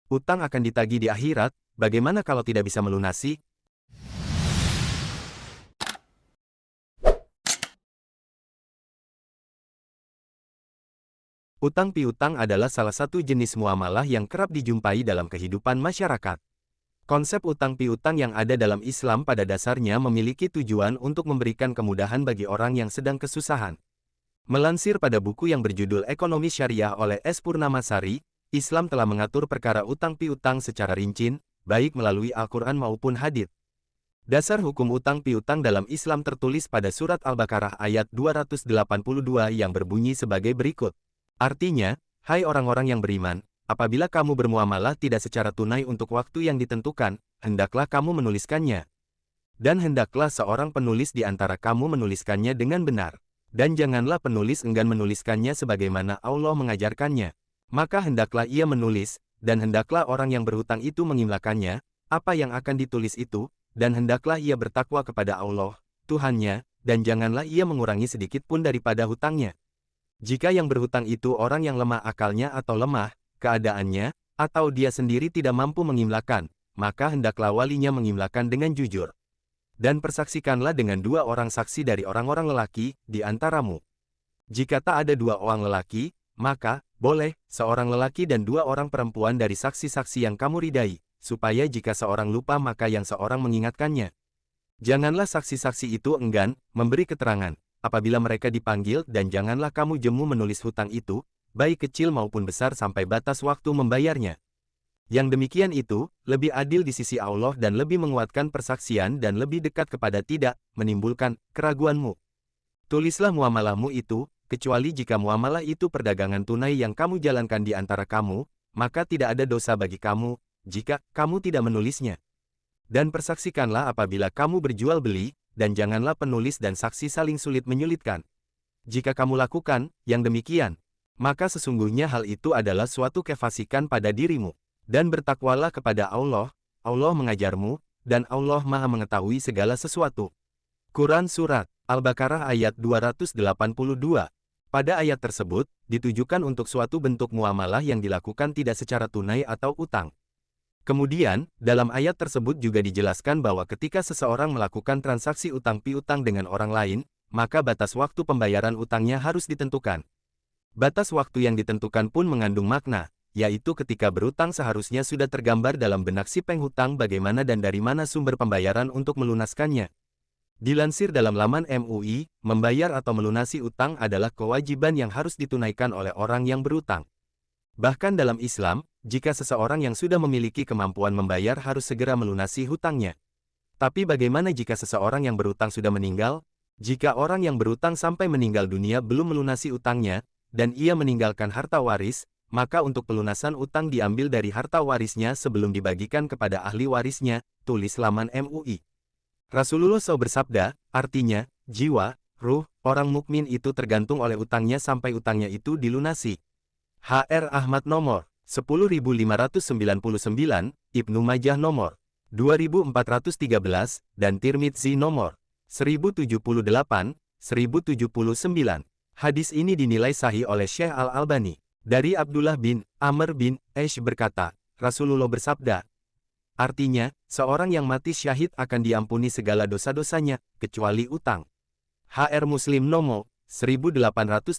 Utang akan ditagih di akhirat, bagaimana kalau tidak bisa melunasi? Utang piutang adalah salah satu jenis muamalah yang kerap dijumpai dalam kehidupan masyarakat. Konsep utang piutang yang ada dalam Islam pada dasarnya memiliki tujuan untuk memberikan kemudahan bagi orang yang sedang kesusahan. Melansir pada buku yang berjudul Ekonomi Syariah oleh S. Purnamasari, Islam telah mengatur perkara utang piutang secara rinci, baik melalui Al-Quran maupun hadits. Dasar hukum utang piutang dalam Islam tertulis pada surat Al-Baqarah ayat 282 yang berbunyi sebagai berikut. Artinya, hai orang-orang yang beriman, apabila kamu bermuamalah tidak secara tunai untuk waktu yang ditentukan, hendaklah kamu menuliskannya. Dan hendaklah seorang penulis di antara kamu menuliskannya dengan benar. Dan janganlah penulis enggan menuliskannya sebagaimana Allah mengajarkannya. Maka hendaklah ia menulis, dan hendaklah orang yang berhutang itu mengimlakannya, apa yang akan ditulis itu, dan hendaklah ia bertakwa kepada Allah, Tuhannya, dan janganlah ia mengurangi sedikit pun daripada hutangnya. Jika yang berhutang itu orang yang lemah akalnya atau lemah keadaannya, atau dia sendiri tidak mampu mengimlakan, maka hendaklah walinya mengimlakan dengan jujur. Dan persaksikanlah dengan 2 orang saksi dari orang-orang lelaki di antaramu. Jika tak ada 2 orang lelaki, maka boleh seorang lelaki dan 2 orang perempuan dari saksi-saksi yang kamu ridai, supaya jika seorang lupa maka yang seorang mengingatkannya. Janganlah saksi-saksi itu enggan memberi keterangan apabila mereka dipanggil, dan janganlah kamu jemu menulis hutang itu, baik kecil maupun besar sampai batas waktu membayarnya. Yang demikian itu, lebih adil di sisi Allah dan lebih menguatkan persaksian dan lebih dekat kepada tidak menimbulkan keraguanmu. Tulislah muamalahmu itu, kecuali jika muamalah itu perdagangan tunai yang kamu jalankan di antara kamu, maka tidak ada dosa bagi kamu, jika kamu tidak menulisnya. Dan persaksikanlah apabila kamu berjual beli, dan janganlah penulis dan saksi saling sulit menyulitkan. Jika kamu lakukan yang demikian, maka sesungguhnya hal itu adalah suatu kefasikan pada dirimu. Dan bertakwalah kepada Allah, Allah mengajarmu, dan Allah Maha mengetahui segala sesuatu. Quran Surat Al-Baqarah ayat 282. Pada ayat tersebut, ditujukan untuk suatu bentuk muamalah yang dilakukan tidak secara tunai atau utang. Kemudian, dalam ayat tersebut juga dijelaskan bahwa ketika seseorang melakukan transaksi utang piutang dengan orang lain, maka batas waktu pembayaran utangnya harus ditentukan. Batas waktu yang ditentukan pun mengandung makna, yaitu ketika berutang seharusnya sudah tergambar dalam benak si penghutang bagaimana dan dari mana sumber pembayaran untuk melunaskannya. Dilansir dalam laman MUI, membayar atau melunasi utang adalah kewajiban yang harus ditunaikan oleh orang yang berutang. Bahkan dalam Islam, jika seseorang yang sudah memiliki kemampuan membayar harus segera melunasi hutangnya. Tapi bagaimana jika seseorang yang berutang sudah meninggal? Jika orang yang berutang sampai meninggal dunia belum melunasi utangnya, dan ia meninggalkan harta waris, maka untuk pelunasan utang diambil dari harta warisnya sebelum dibagikan kepada ahli warisnya, tulis laman MUI. Rasulullah SAW bersabda, artinya, jiwa, ruh, orang mukmin itu tergantung oleh utangnya sampai utangnya itu dilunasi. HR Ahmad nomor 10599, Ibnu Majah nomor 2413, dan Tirmidzi nomor 1078, 1079. Hadis ini dinilai sahih oleh Syekh Al-Albani. Dari Abdullah bin Amr bin Aish berkata, Rasulullah bersabda, artinya, seorang yang mati syahid akan diampuni segala dosa-dosanya, kecuali utang. HR Muslim nomor 1886.